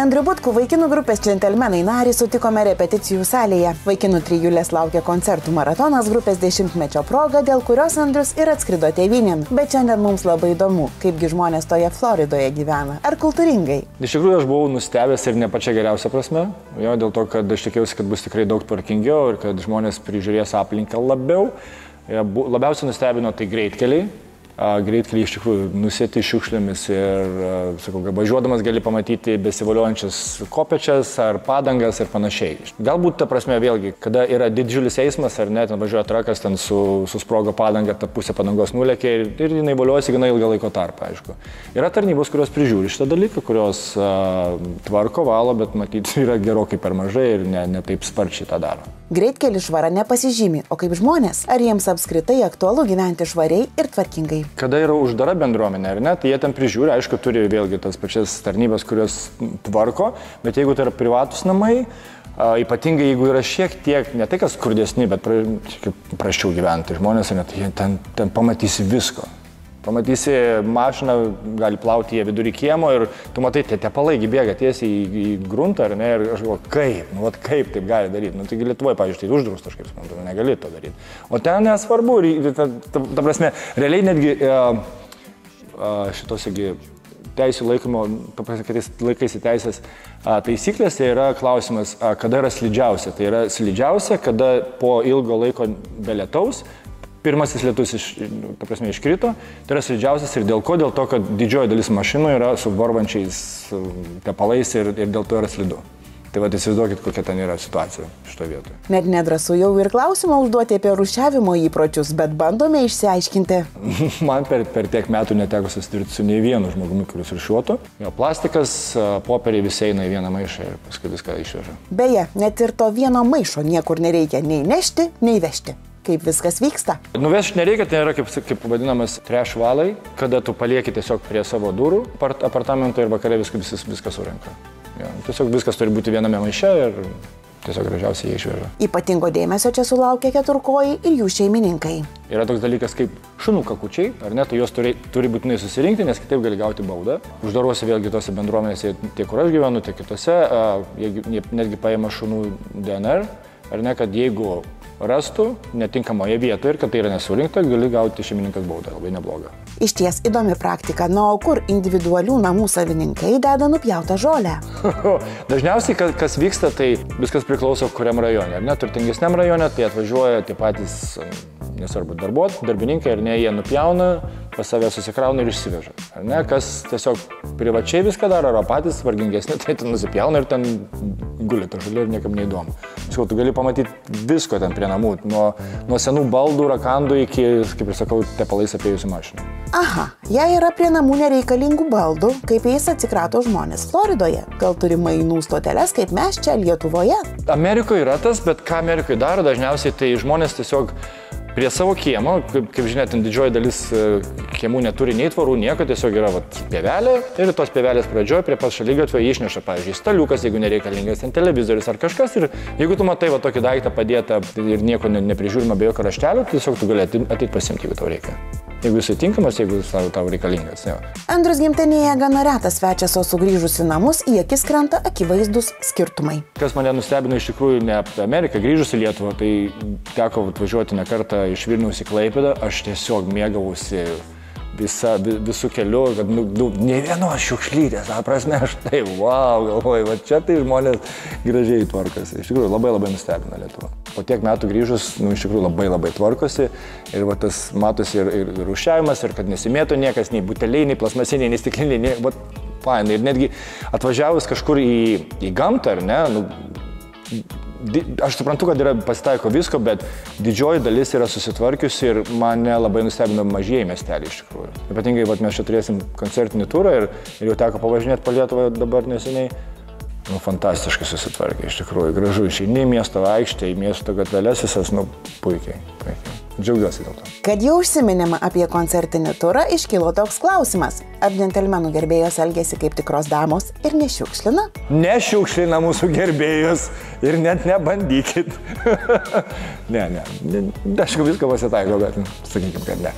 Andrių Butkų vaikinų grupės Džentelmenai narį sutikome repeticijų salėje. Vaikinų trijulės laukia koncertų maratonas grupės 10-mečio proga, dėl kurios Andrius ir atskrido tėvynėn. Bet šiandien mums labai įdomu, kaipgi žmonės toje Floridoje gyvena. Ar kultūringai? Iš tikrųjų, aš buvau nustebęs ir ne pačia geriausia prasme. Jo, dėl to, kad aš tikėjausi, kad bus tikrai daug tvarkingiau ir kad žmonės prižiūrės aplinką labiau. Labiausiai nustebino tai greitkeliai. Greitkeliai iš tikrųjų nusėti šiukšlėmis ir, sakau, važiuodamas gali pamatyti besivoliojančias kopečias ar padangas ir panašiai. Galbūt ta prasme vėlgi, kada yra didžiulis eismas ar net važiuoja trakas, ten susprogo padanga, ta pusė padangos nulėkė ir jinai voliojasi gana ilgą laiko tarpą, aišku. Yra tarnybos, kurios prižiūri šitą dalyką, kurios tvarko, valo, bet matyti yra gerokai per mažai ir ne taip sparčiai tą daro. Greitkelių švara nepasižymi, o kaip žmonės, ar jiems apskritai aktualu gyventi švariai ir tvarkingai? Kada yra uždara bendruomenė, ar ne, tai jie ten prižiūri, aišku, turi vėlgi tas pačias tarnybas, kurios tvarko, bet jeigu tai yra privatus namai, ypatingai jeigu yra šiek tiek, ne tai kas skurdesni, bet prasčiau gyventi žmonės, net jie ten pamatysi visko. Pamatysi mašiną, gali plauti jie vidurį kiemo ir tu matai, tie tepalai bėga tiesiai į gruntą, ar ne, ir aš galvoju, kaip taip gali daryti. Nu, taigi Lietuvoje, pavyzdžiui, tai uždrausta, aš kaip suprantu, negali to daryti. O ten nesvarbu, ta prasme, realiai netgi šitos teisų laikymo, laikaisi teisės taisyklės, tai yra klausimas, kada yra slidžiausia. Tai yra slidžiausia, kada po ilgo laiko be lietaus pirmasis lietus iškrito, tai yra slidžiausias ir dėl ko? Dėl to, kad didžioji dalis mašinų yra su varvančiais tepalais ir dėl to yra slidu. Tai įsivaizduokit, kokia ten yra situacija šitoje vietoje. Net nedrąsu jau ir klausimą užduoti apie rūšiavimo įpročius, bet bandome išsiaiškinti. Man per tiek metų neteko susidurti su nei vienu žmogumi, kuris rūšiuotų. Jo, plastikas, popieriai visi eina į vieną maišą ir paskui viską išveža. Beje, net ir to vieno maišo niekur nereikia nei nešti, nei vežti. Kaip viskas vyksta? Nuvežti nereikia, tai yra kaip vadinamas trash valai, kada tu palieki tiesiog prie savo durų apartamento ir vakare viską surenka. Ja, tiesiog viskas turi būti viename maiše ir tiesiog gražiausiai jie išveža. Ypatingo dėmesio čia sulaukia keturkojai ir jų šeimininkai. Yra toks dalykas kaip šunų kakučiai, ar ne, tu juos turi būtinai susirinkti, nes kitaip gali gauti baudą. Uždaruose vėlgi tose bendruomenėse, tiek kur aš gyvenu, tiek kitose, jie netgi paima šunų DNR, ar ne, kad jeigu rastų netinkamoje vietoje ir kad tai yra nesurinkta, gali gauti šeimininkas baudą, labai neblogą. Išties įdomi praktika, o kur individualių namų savininkai deda nupjautą žolę? Dažniausiai, kas vyksta, tai viskas priklauso kuriam rajone. Ar ne, turtingesniam rajone, tai atvažiuoja tie patys, nesvarbu, darbininkai, ar ne, jie nupjauna, pas save susikrauna ir išsiveža. Ar ne, kas tiesiog privačiai viską daro, ar patys vargingesni, tai ten nusipjauna ir ten guli ta žolė ir niekam neįdomu. Tu gali pamatyti visko ten prie namų, nuo senų baldų, rakandų iki, kaip ir sakau, tepalais apėjusių mašinų. Aha, jei yra prie namų nereikalingų baldų, kaip jais atsikrato žmonės Floridoje? Gal turi mainų stoteles, kaip mes čia Lietuvoje? Amerikoje yra tas, bet ką Amerikoje daro dažniausiai, tai žmonės tiesiog prie savo kiemo, kaip žinia, ten didžioji dalis kiemų neturi nei tvorų, nieko, tiesiog yra pievelė ir tos pievelės pradžioje prie pat šaligatvio išneša, pavyzdžiui, staliukas, jeigu nereikalingas, ten televizorius ar kažkas ir jeigu tu matai tokį daiktą padėtą ir nieko neprižiūrima be jokio raštelio, tai tiesiog tu gali ateiti pasimti, jeigu tau reikia. Jeigu jisai tinkamas, jeigu tau reikalingas. Jo. Andrius gimtinėje gana retas svečias, o sugrįžus į namus į akis krenta akivaizdus skirtumai. Kas mane nustebino iš tikrųjų ne apie Ameriką, grįžus į Lietuvą, tai teko važiuoti ne kartą iš Vilniaus į Klaipėdą, aš tiesiog mėgavausi visų kelių, kad ne vienos šiukšlytės, prasme, aš tai, wow, galvoju, čia tai žmonės gražiai tvarkosi. Iš tikrųjų, labai nustebino Lietuvą. Po tiek metų grįžus, iš tikrųjų, labai tvarkosi ir tas matosi ir rūšiavimas, ir kad nesimėto niekas, nei buteliai, nei plasmasiniai, nei stikliniai, fainai. Ir netgi atvažiavus kažkur į gamtą, ar ne, aš suprantu, kad pasitaiko visko, bet didžioji dalis yra susitvarkiusi ir mane labai nustebino mažieji miesteliai iš tikrųjų. Ypatingai mes čia turėsim koncertinį turą ir jau teko pavažinėti po Lietuvą dabar neseniai. Fantastiškai susitvarkė, iš tikrųjų, gražu, išeini į miesto aikštę, į miesto gatveles visas, puikiai. Džiaugiuosi dėl to. Kad jau užsiminėma apie koncertinį turą, iškilo toks klausimas. Ar džentelmenų gerbėjos elgiasi kaip tikros damos ir nešiukšlina? Nešiukšlina mūsų gerbėjos ir net nebandykit. Ne, aišku, visko pasitaiko, bet sakykim, kad ne.